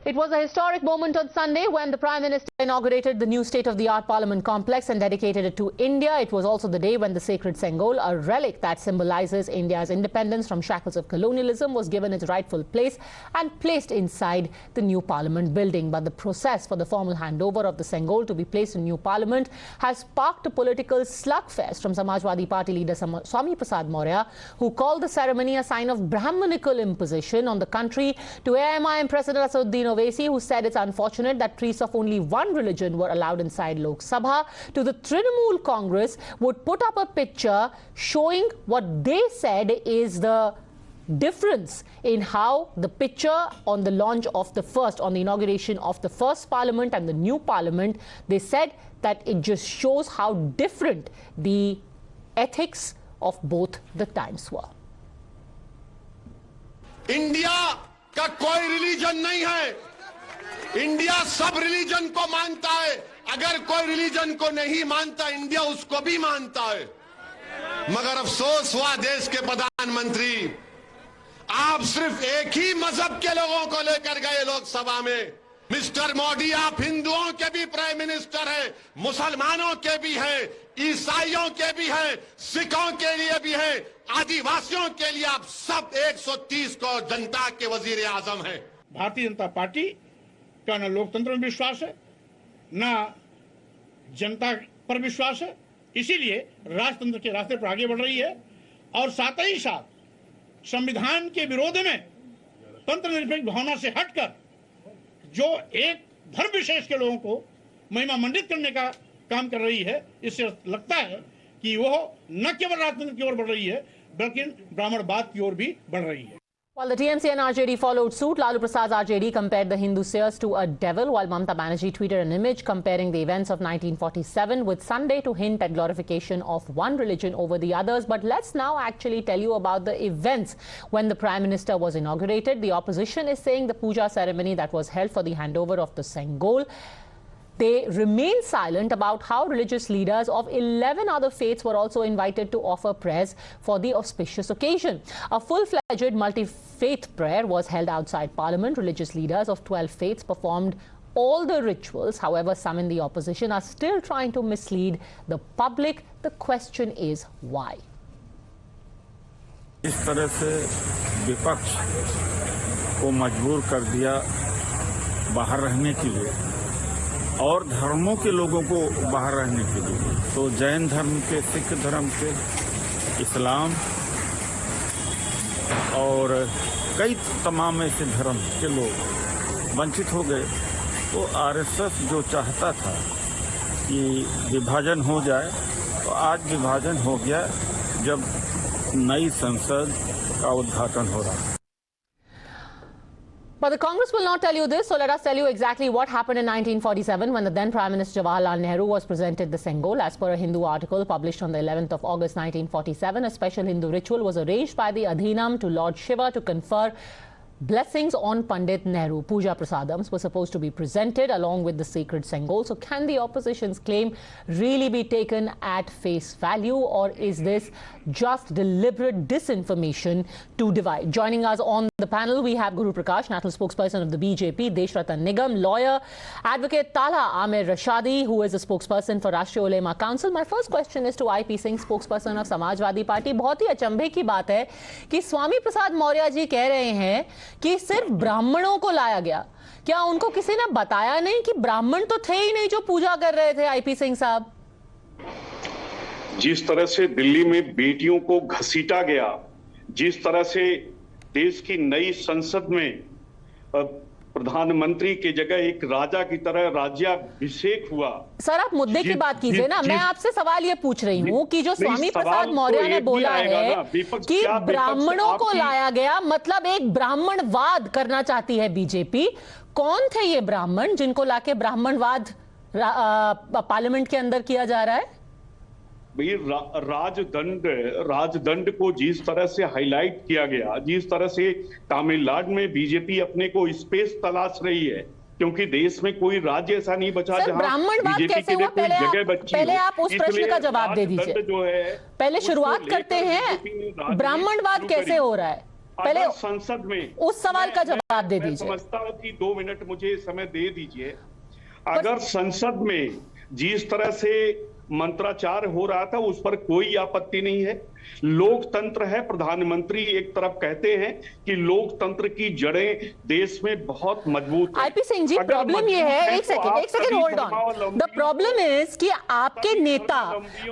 It was a historic moment on Sunday when the Prime Minister inaugurated the new state-of-the-art Parliament complex and dedicated it to India. It was also the day when the sacred Sengol, a relic that symbolises India's independence from shackles of colonialism, was given its rightful place and placed inside the new Parliament building. But the process for the formal handover of the Sengol to be placed in new Parliament has sparked a political slugfest from Samajwadi Party leader Swami Prasad Maurya, who called the ceremony a sign of Brahmanical imposition on the country, to AIMIM President Assaduddin Owaisi, who said it's unfortunate that priests of only one religion were allowed inside Lok Sabha, to the Trinamool Congress, would put up a picture showing what they said is the difference in how the picture on the launch of the inauguration of the first Parliament and the new Parliament, they said that it just shows how different the ethics of both the times were. India का कोई religion नहीं है, India सब religion को मानता है। अगर कोई रिलीजन को नहीं मानता, इंडिया उसको भी मानता है। मगर अफसोस हुआ देश के प्रधानमंत्री, आप सिर्फ एक ही मजहब के लोगों को लेकर गए लोकसभा में। मिस्टर मोदी, आप हिंदुओं के भी प्राइम मिनिस्टर हैं, मुसलमानों के भी हैं, ईसाइयों के भी हैं, सिखों के लिए भी हैं, आदिवासियों के लिए आप सब 130 को जनता के वजीर आजम हैं। भारतीय जनता पार्टी का न लोकतंत्र में विश्वास है, न जनता पर विश्वास है, इसीलिए राजतंत्र के रास्ते पर आगे बढ़ रही है और साथ ही साथ संविधान के विरोध में तंत्र निरपेक्ष भावना से हटकर जो एक धर्म विशेष के लोगों को महिमा मंडित करने का काम कर रही है, इससे लगता है कि वो न केवल राजतंत्र की ओर बढ़ रही है बल्कि ब्राह्मणवाद की ओर भी बढ़ रही है। While the TMC and RJD followed suit, Lalu Prasad's RJD compared the Hindu Seers to a devil, while Mamata Banerjee tweeted an image comparing the events of 1947 with Sunday to hint at glorification of one religion over the others. But let's now actually tell you about the events when the Prime Minister was inaugurated. The opposition is saying the puja ceremony that was held for the handover of the Sengol, they remain silent about how religious leaders of 11 other faiths were also invited to offer prayers for the auspicious occasion. A full-fledged multi-faith prayer was held outside Parliament. Religious leaders of 12 faiths performed all the rituals. However, some in the opposition are still trying to mislead the public. The question is why? इस तरह से विपक्ष को मजबूर कर दिया बाहर रहने के लिए और धर्मों के लोगों को बाहर रहने के लिए, तो जैन धर्म के, सिख धर्म के, इस्लाम और कई तमाम ऐसे धर्म के लोग वंचित हो गए। तो आरएसएस जो चाहता था कि विभाजन हो जाए, तो आज विभाजन हो गया जब नई संसद का उद्घाटन हो रहा है। But the Congress will not tell you this, so let us tell you exactly what happened in 1947 when the then Prime Minister Jawaharlal Nehru was presented the Sengol. As per a Hindu article published on the 11th of August 1947, a special Hindu ritual was arranged by the Adhinam to Lord Shiva to confer blessings on Pandit Nehru. Puja prasadams were supposed to be presented along with the sacred Sengol. So can the opposition's claim really be taken at face value, or is this just deliberate disinformation to divide? Joining us on the panel, we have Guru Prakash, national spokesperson of the BJP, Deshratan Nigam, lawyer, advocate Tala Amir Rashadi, who is a spokesperson for Rashtriya Ulema Council. My first question is to IP Singh, spokesperson of Samajwadi Party. बहुत ही अचंभे की बात है कि स्वामी प्रसाद मौर्य जी कह रहे हैं कि सिर्फ ब्राह्मणों को लाया गया। क्या उनको किसी ने बताया नहीं कि ब्राह्मण तो थे ही नहीं जो पूजा कर रहे थे? आईपी सिंह साहब, जिस तरह से दिल्ली में बेटियों को घसीटा गया, जिस तरह से देश की नई संसद में प्रधानमंत्री की जगह एक राजा की तरह राज्याभिषेक हुआ। सर, आप मुद्दे की बात कीजिए ना। मैं आपसे सवाल ये पूछ रही हूँ कि जो स्वामी प्रसाद मौर्य ने बोला है कि ब्राह्मणों को लाया गया, मतलब एक ब्राह्मणवाद करना चाहती है बीजेपी। कौन थे ये ब्राह्मण जिनको लाके ब्राह्मणवाद पार्लियामेंट के अंदर किया जा रहा है? राजदंड को जिस तरह से हाईलाइट किया गया, जिस तरह से तमिलनाडु में बीजेपी अपने को स्पेस तलाश रही है, क्योंकि देश में कोई राज्य ऐसा नहीं बचा जहां ब्राह्मणवाद कैसे हुआ? पहले आप उस प्रश्न का जवाब दे दीजिए। जो है पहले शुरुआत करते हैं, ब्राह्मणवाद कैसे हो रहा है? पहले संसद में उस सवाल का जवाब दे दीजिए। समझता हूं कि 2 मिनट मुझे समय दे दीजिए। अगर संसद में जिस तरह से मंत्राचार हो रहा था उस पर कोई आपत्ति नहीं है। लोकतंत्र है। प्रधानमंत्री एक तरफ कहते हैं कि लोकतंत्र की जड़ें देश में बहुत मजबूत है। आईपी सिंह जी, प्रॉब्लम ये है, एक second hold on. The problem is कि आपके नेता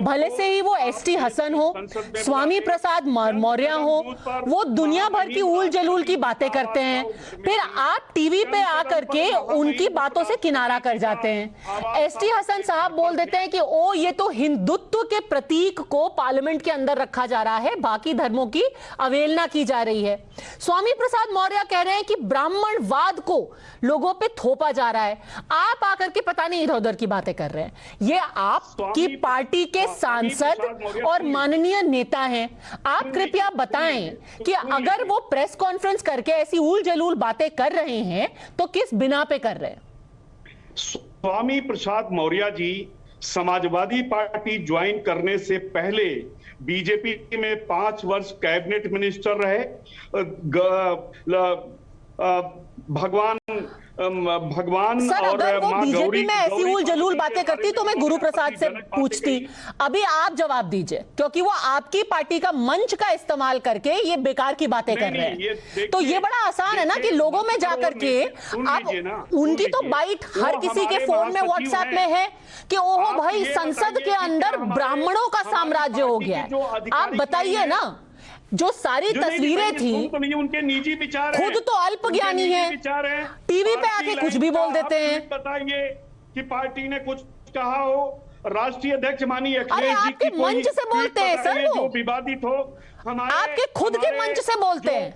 भले से ही वो एसटी हसन हो, स्वामी प्रसाद मौर्य हो, वो दुनिया भर की उल जलूल की बातें करते हैं, फिर आप टीवी पे आकर के उनकी बातों से किनारा कर जाते हैं। एसटी हसन साहब बोल देते हैं कि ओ ये तो हिंदुत्व के प्रतीक को पार्लियामेंट के अंदर रखा जा रहा है, बाकी धर्मों की अवहेलना की जा रही है। स्वामी प्रसाद मौर्य कह रहे हैं कि ब्राह्मणवाद को लोगों पे थोपा जा रहा है। आप आकर के पता नहीं इधर उधर की बातें कर रहे हैं। ये आपकी पार्टी के सांसद और माननीय नेता हैं। आप कृपया बताएं कि अगर वो प्रेस कॉन्फ्रेंस करके ऐसी उल जलूल बातें कर रहे हैं तो किस बिना पे कर रहे हैं? स्वामी प्रसाद मौर्य जी समाजवादी पार्टी ज्वाइन करने से पहले बीजेपी में 5 वर्ष कैबिनेट मिनिस्टर रहे। भगवान सर, और अगर वो बीजेपी में ऐसी उल जलूल बातें करती तो मैं गुरु प्रसाद से पूछती। अभी आप जवाब दीजिए, क्योंकि वो आपकी पार्टी का मंच का इस्तेमाल करके ये बेकार की बातें कर रहे हैं। तो ये बड़ा आसान है ना कि लोगों में जाकर के आप उनकी तो बाइट हर किसी के फोन में व्हाट्सएप में है कि ओहो भाई संसद के अंदर ब्राह्मणों का साम्राज्य हो गया है। आप बताइए ना, जो सारी तस्वीरें थी, उनके निजी विचार खुद तो अल्पज्ञानी है, टीवी पे आके कुछ भी बोल देते हैं। बताइए कि पार्टी ने कुछ कहा हो, राष्ट्रीय अध्यक्ष मानिए अरे आपके मंच से बोलते हैं सर, वो विवादित हो, आपके खुद के मंच से बोलते हैं।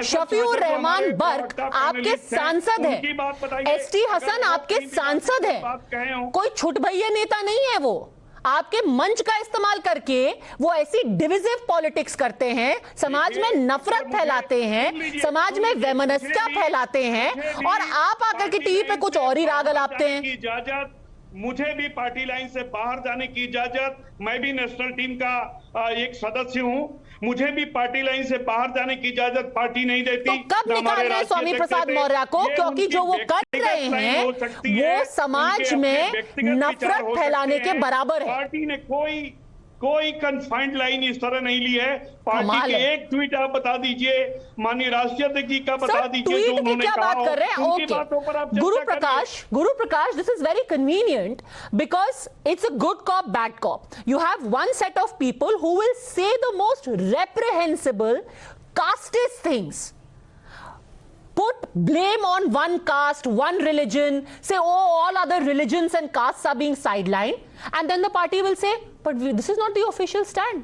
शफीउर रहमान बर्क आपके सांसद है, एसटी हसन आपके सांसद है, कोई छुट भैया नेता नहीं है। वो आपके मंच का इस्तेमाल करके वो ऐसी डिविजिव पॉलिटिक्स करते हैं, समाज में नफरत फैलाते हैं, समाज में वैमनस्यता फैलाते हैं, और आप आकर के टीवी पे कुछ और ही राग अलापते हैं। मुझे भी पार्टी लाइन से बाहर जाने की इजाजत, मैं भी नेशनल टीम का एक सदस्य हूं, मुझे भी पार्टी लाइन से बाहर जाने की इजाजत पार्टी नहीं देती। तो कब निकाल रहे हैं स्वामी प्रसाद मौर्य को? क्योंकि जो वो कर रहे हैं वो समाज में नफरत फैलाने के बराबर है। पार्टी ने कोई कन्फाइंड लाइन इस तरह नहीं ली है। पार्टी के एक ट्वीट आप बता दीजिए, माननीय राष्ट्रीय अध्यक्ष जी का बता दीजिए जो उन्होंने क्या कहा बात कर रहे हैं। Okay, Guru Prakash, this is very convenient because it's a good cop bad cop. You have one set of people who will say the most reprehensible casteist things, put blame on one caste, one religion, say oh all other religions and castes are being sidelined, and then the party will say but this is not the official stand.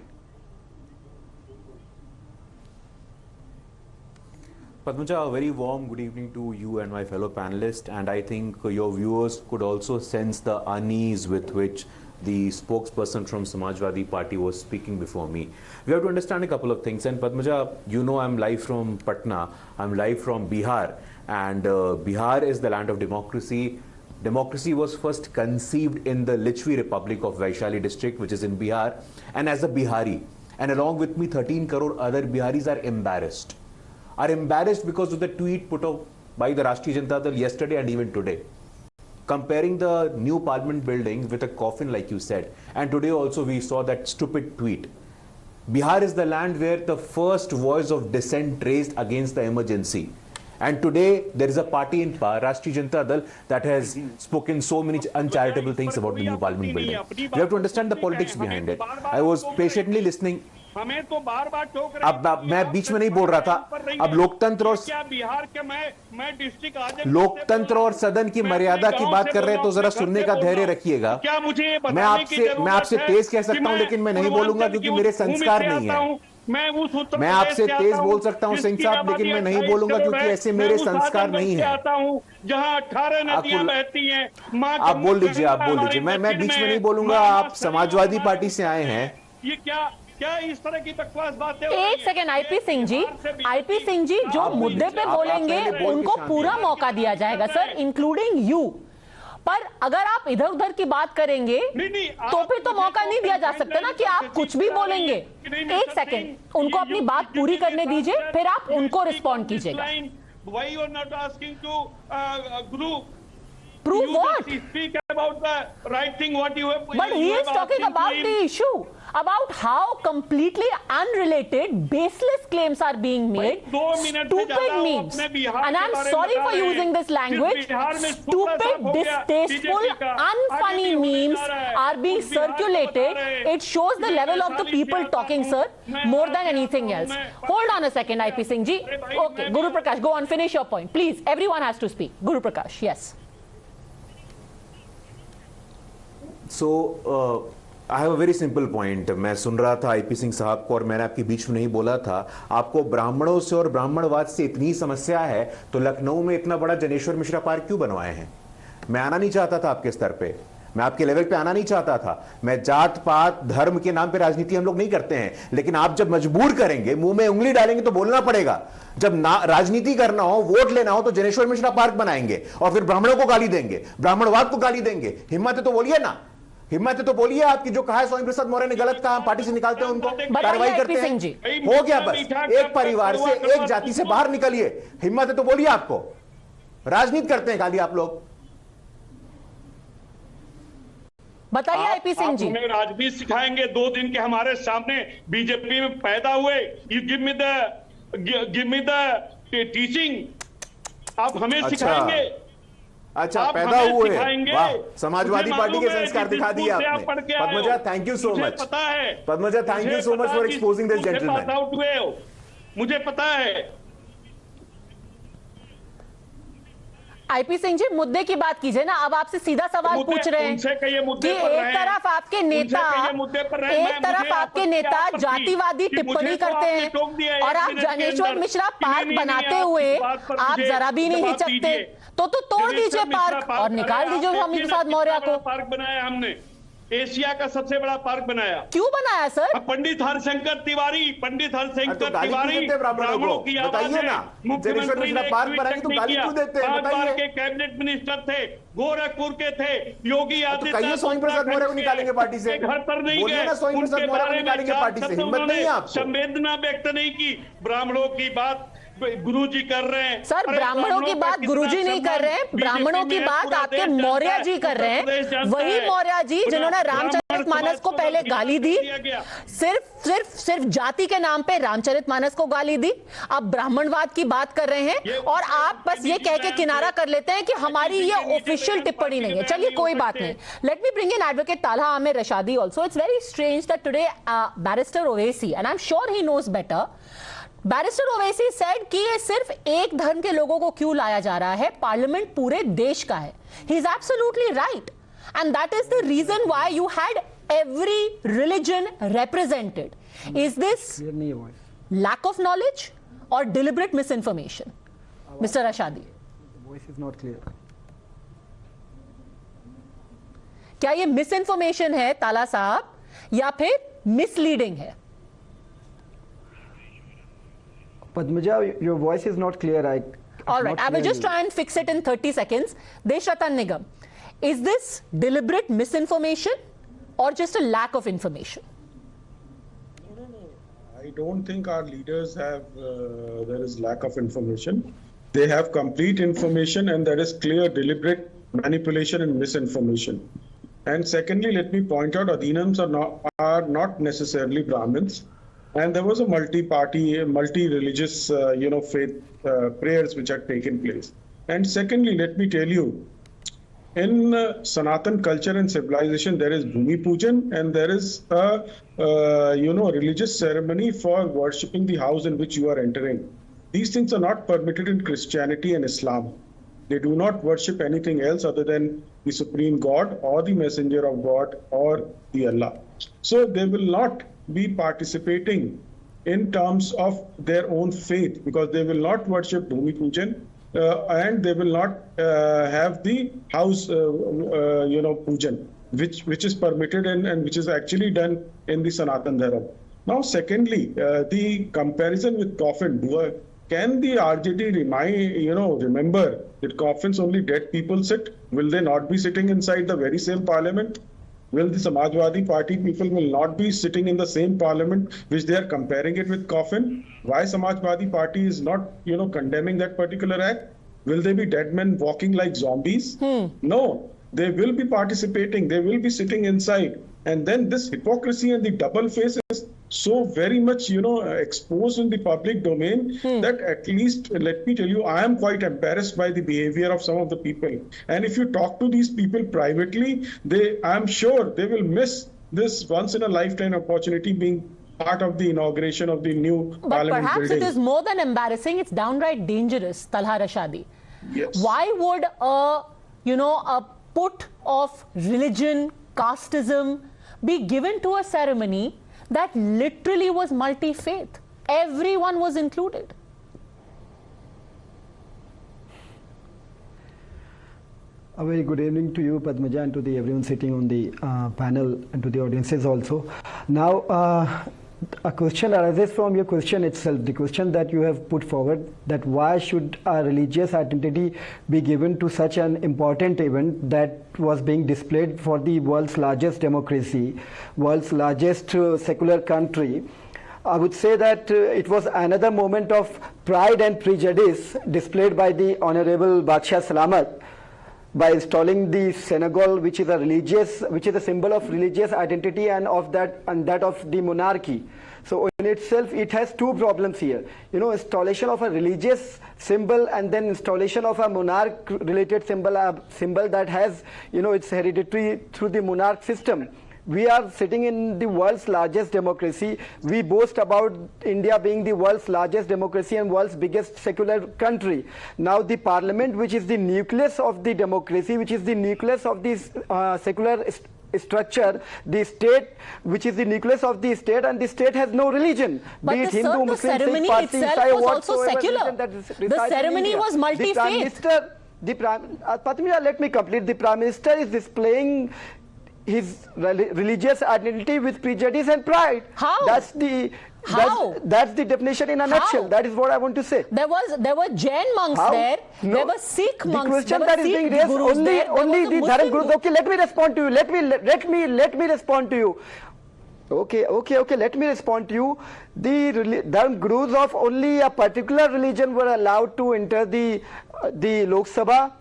Padmaja, a very warm good evening to you and my fellow panelists, and I think your viewers could also sense the unease with which the spokesperson from Samajwadi Party was speaking before me. We have to understand a couple of things, and Padmaja, you know I'm live from Patna, I'm live from Bihar, and Bihar is the land of democracy. Democracy was first conceived in the Lichvi Republic of Vaishali district, which is in Bihar, and as a Bihari, and along with me 13 crore other Biharis are embarrassed because of the tweet put up by the Rashtriya Janata Dal yesterday and even today, comparing the new parliament building with a coffin, like you said. And today also we saw that stupid tweet. Bihar is the land where the first voice of dissent raised against the emergency. And today there is a party in power, Rashtriya Janata Dal, that has spoken so many uncharitable things about the new parliament building. We have to understand the politics behind it. I was patiently listening. अब मैं बीच में नहीं बोल रहा था। अब लोकतंत्र और सदन की मर्यादा की बात कर रहे हैं तो जरा सुनने का धैर्य रखिएगा। मैं आपसे तेज कह सकता हूं, लेकिन मैं नहीं बोलूंगा क्योंकि मेरे संस्कार नहीं है। मैं आपसे तेज बोल सकता हूं सिंह साहब, लेकिन मैं नहीं बोलूंगा क्योंकि ऐसे मेरे संस्कार नहीं है। जहां 18 नदियां बहती हैं, आप बोल लीजिए, मैं बीच में नहीं बोलूंगा। आप समाजवादी पार्टी से आए हैं। ये क्या इस तरह की बकवास बातें? एक सेकंड आईपी सिंह जी, जो मुद्दे पे बोलेंगे उनको पूरा मौका दिया जाएगा सर, इंक्लूडिंग यू। पर अगर आप इधर उधर की बात करेंगे तो फिर तो मौका नहीं दिया जा सकता ना कि आप कुछ भी बोलेंगे। एक सेकेंड, उनको अपनी बात पूरी करने दीजिए, फिर आप उनको रिस्पॉन्ड कीजिएगा। Why you are not asking to Guru? Prove what? Speak about the right thing. What you have. But he is talking about the issue, about how completely unrelated, baseless claims are being made. Stupid memes. And I'm sorry for using this language. Stupid, distasteful, unfunny memes are being circulated. It shows the level of the people talking, sir, more than anything else. Hold on a second, IP Singh ji. Okay, Guru Prakash, go on, finish your point. Please, everyone has to speak. Guru Prakash, yes. So, I have a very simple point. मैं सुन रहा था IP Singh साहब को और मैंने आपके बीच में नहीं बोला था, आपको ब्राह्मणों से और ब्राह्मणवाद से इतनी समस्या है तो लखनऊ में इतना बड़ा जनेश्वर मिश्रा पार्क क्यों बनवाए हैं? मैं आना नहीं चाहता था आपके स्तर पे, मैं आपके लेवल पे आना नहीं चाहता था। मैं जात पात धर्म के नाम पे राजनीति हम लोग नहीं करते हैं, लेकिन आप जब मजबूर करेंगे, मुंह में उंगली डालेंगे तो बोलना पड़ेगा। जब राजनीति करना हो, वोट लेना हो तो जनेश्वर मिश्रा पार्क बनाएंगे और फिर ब्राह्मणों को गाली देंगे, ब्राह्मणवाद को गाली देंगे। हिम्मत है तो बोलिए ना, हिम्मत है तो बोलिए। आपकी जो कहा है स्वामी प्रसाद मौर्य ने गलत कहा, हम पार्टी से निकालते हैं उनको, कार्रवाई करते हैं। हो गया बस, एक परिवार से एक जाति से बाहर निकलिए। हिम्मत है तो बोलिए। आपको राजनीति करते हैं खाली आप लोग। बताइए आईपी सिंह जी। हमें राजनीति सिखाएंगे 2 दिन के हमारे सामने बीजेपी में पैदा हुए। You give me the teaching. आप हमें सिखाएंगे? अच्छा, पैदा हुए, वाह, समाजवादी पार्टी के संस्कार दिखा दिए आपने। Padmaja, thank you so much. पता है Padmaja, thank you so much for exposing this gentleman. मुझे पता है। आईपी सिंह जी, मुद्दे की बात कीजिए ना। अब आपसे सीधा सवाल पूछ रहे हैं कि एक तरफ आपके नेता जातिवादी टिप्पणी करते हैं और आप जनेश्वर मिश्रा पार्क बनाते हुए आप जरा भी नहीं हिचकते, तो तोड़ दीजिए पार्क और निकाल दीजिए स्वामी प्रसाद मौर्य को। पार्क बनाया हमने, एशिया का सबसे बड़ा पार्क बनाया। क्यों बनाया सर? पंडित हरशंकर तिवारी ब्राह्मणों की बताइए ना, मुख्यमंत्री ने पार्क बनाएंगे तो गाली क्यों देते हैं? 5 बार के कैबिनेट मिनिस्टर थे, गोरखपुर के थे, योगी आदित्यनाथ। स्वामी प्रसाद मौर्य को निकालेंगे पार्टी से? घर पर नहीं गए, उनके बारे में हिम्मत नहीं है आपको? संवेदना व्यक्त नहीं की। ब्राह्मणों की बात गुरुजी कर रहे हैं सर। ब्राह्मणों की बात गुरुजी नहीं कर रहे हैं, ब्राह्मणों की बात आपके मौर्य जी कर रहे हैं। वही मौर्य जी जिन्होंने रामचरितमानस को पहले गाली दी, सिर्फ जाति के नाम पे रामचरितमानस को गाली दी। अब ब्राह्मणवाद की बात कर रहे हैं और आप बस ये कह के किनारा कर लेते हैं कि हमारी ये ऑफिशियल टिप्पणी नहीं है। चलिए कोई बात नहीं। Let me bring in advocate Talha Amir Rashadi also. It's very strange that today barrister Owaisi, and I am sure he knows better, barrister Owaisi said कि ये सिर्फ एक धर्म के लोगों को क्यों लाया जा रहा है, पार्लियामेंट पूरे देश का है। He is absolutely right, and that is the reason why you had every religion represented. Is this lack of knowledge or deliberate misinformation? Mr. Rashadi, the voice is not clear. क्या ये misinformation है ताला साहब या फिर misleading है? Padmaja, your voice is not clear. All right, I will just try and fix it in 30 seconds. Deshratan Nigam, is this deliberate misinformation or just a lack of information? No. I don't think our leaders have, there is lack of information. They have complete information and there is clear deliberate manipulation and misinformation. And secondly, let me point out, Adinams are not necessarily Brahmins. And there was a multi-party, multi-religious, faith prayers which had taken place. And secondly, let me tell you, in Sanatan culture and civilization, there is Bhumi Pujan and there is a, religious ceremony for worshipping the house in which you are entering. These things are not permitted in Christianity and Islam. They do not worship anything else other than the Supreme God or the Messenger of God or the Allah. So they will not be participating in terms of their own faith because they will not worship Bhumi Pujan and they will not have the house Pujan which is permitted and which is actually done in the Sanatan Dharma. Now secondly, the comparison with coffin, Can the RJD remember that coffins only dead people sit? Will they not be sitting inside the very same parliament? Will the Samajwadi Party people will not be sitting in the same parliament which they are comparing it with coffin? Why Samajwadi Party is not, condemning that particular act? Will they be dead men walking like zombies? No, they will be participating. They will be sitting inside. And then this hypocrisy and the double face is so very much, exposed in the public domain that at least, let me tell you, I am quite embarrassed by the behavior of some of the people. And if you talk to these people privately, I'm sure they will miss this once in a lifetime opportunity being part of the inauguration of the new parliament perhaps building. it is more than embarrassing, it's downright dangerous, Talha Rashadi. Yes. Why would a put of religion, casteism be given to a ceremony that literally was multi-faith? Everyone was included. A very good evening to you, Padmaja, and to everyone sitting on the panel, and to the audiences also. Now, a question arises from your question itself, the question that you have put forward, that why should a religious identity be given to such an important event that was being displayed for the world's largest democracy, world's largest secular country. I would say that it was another moment of pride and prejudice displayed by the Honorable Badshah Salamat by installing the Sengol, which is a symbol of religious identity and that of the monarchy. So in itself, it has two problems here. Installation of a religious symbol and then installation of a monarch-related symbol, a symbol that has, its hereditary through the monarch system. We are sitting in the world's largest democracy. We boast about India being the world's largest democracy and world's biggest secular country. Now the parliament, which is the nucleus of the democracy, which is the nucleus of this secular structure, the state, which is the nucleus of the state, and the state has no religion. But the ceremony itself was also secular. The ceremony was multi-faith. Padmaja, let me complete. The Prime Minister is displaying his religious identity with prejudice and pride. How? That's the definition in a nutshell. That is what I want to say. There were Jain monks there. No. There were Sikh monks. The question that is being raised only the Dharam Gurus. Okay, let me respond to you. Let me respond to you. Okay. Let me respond to you. The Dharam Gurus of only a particular religion were allowed to enter the Lok Sabha.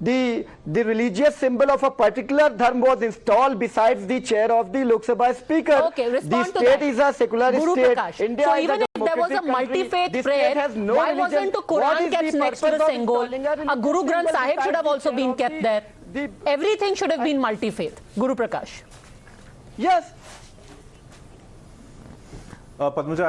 The religious symbol of a particular dharma was installed besides the chair of the Lok Sabha speaker. Okay, respond the to state that. is a secular Guru state. Prakash. India so is even a if there was a multi-faith prayer, why wasn't the Quran kept next to the Sengol? A Guru Granth Sahib should have also been kept there. Everything should have been multi-faith. Guru Prakash. Yes. Padmaja,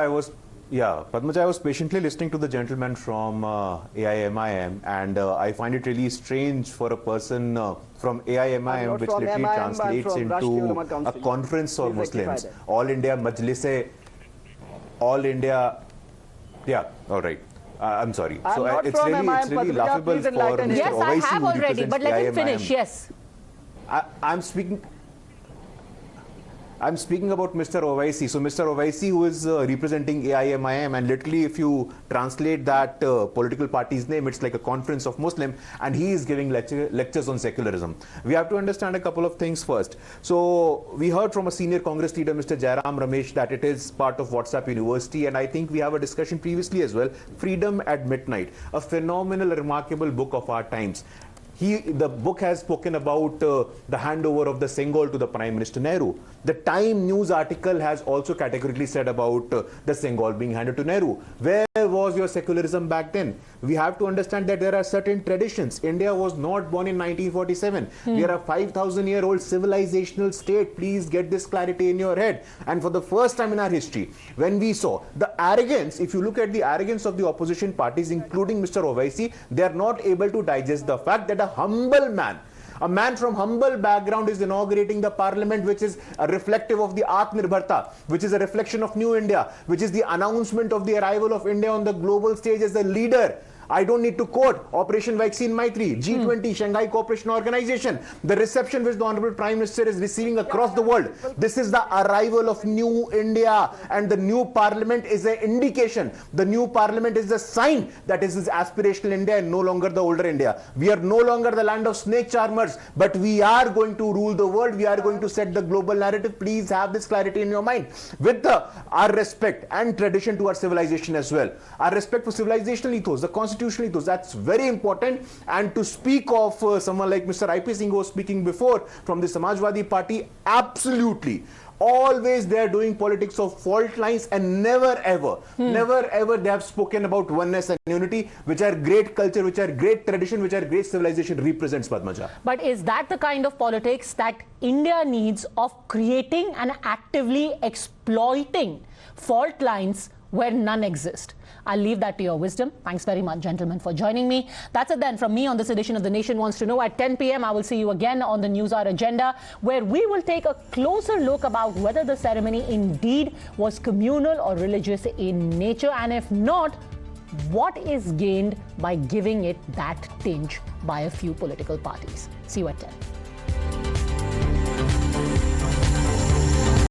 I was patiently listening to the gentleman from AIMIM, and I find it really strange for a person from AIMIM, which literally translates into a conference for Muslims. All India Majlise, All India, yeah, all right. I'm sorry. So it's really laughable for Mr. Yes, Owaisi, I have already, but let him finish. Yes. I'm speaking about Mr. Owaisi. So Mr. Owaisi, who is representing AIMIM, and literally if you translate that political party's name, it's like a conference of Muslim, and he is giving lectures on secularism. We have to understand a couple of things first. So we heard from a senior Congress leader, Mr. Jairam Ramesh, that it is part of WhatsApp University, and I think we have a discussion previously as well. Freedom at Midnight, a phenomenal, remarkable book of our times. The book has spoken about the handover of the Sengol to the Prime Minister Nehru. The Time news article has also categorically said about the Sengol being handed to Nehru. Where was your secularism back then? We have to understand that there are certain traditions. India was not born in 1947. We are a 5,000-year-old civilizational state. Please get this clarity in your head. And for the first time in our history, when we saw the arrogance, if you look at the arrogance of the opposition parties, including Mr. Owaisi, they are not able to digest the fact that a man from humble background is inaugurating the parliament, which is a reflective of the Atmanirbharta, which is a reflection of New India, which is the announcement of the arrival of India on the global stage as a leader. I don't need to quote Operation Vaccine Maitri, G20, Shanghai Cooperation Organization, the reception which the Honorable Prime Minister is receiving across the world. This is the arrival of new India, and the new parliament is an indication. The new parliament is a sign that is aspirational India and no longer the older India. We are no longer the land of snake charmers, but we are going to rule the world. We are going to set the global narrative. Please have this clarity in your mind. With our respect and tradition to our civilization as well. Our respect for civilizational ethos, the constitutional ethos, that's very important. And to speak of someone like Mr. I.P. Singh was speaking before from the Samajwadi Party, absolutely. Always they are doing politics of fault lines, and never ever they have spoken about oneness and unity, which are great culture, which are great tradition, which are great civilization represents, Padmaja. But is that the kind of politics that India needs, of creating and actively exploiting fault lines where none exist? I'll leave that to your wisdom. Thanks very much, gentlemen, for joining me. That's it then from me on this edition of The Nation Wants to Know. At 10 p.m, I will see you again on the News Hour agenda, where we will take a closer look about whether the ceremony indeed was communal or religious in nature, and if not, what is gained by giving it that tinge by a few political parties. See you at 10.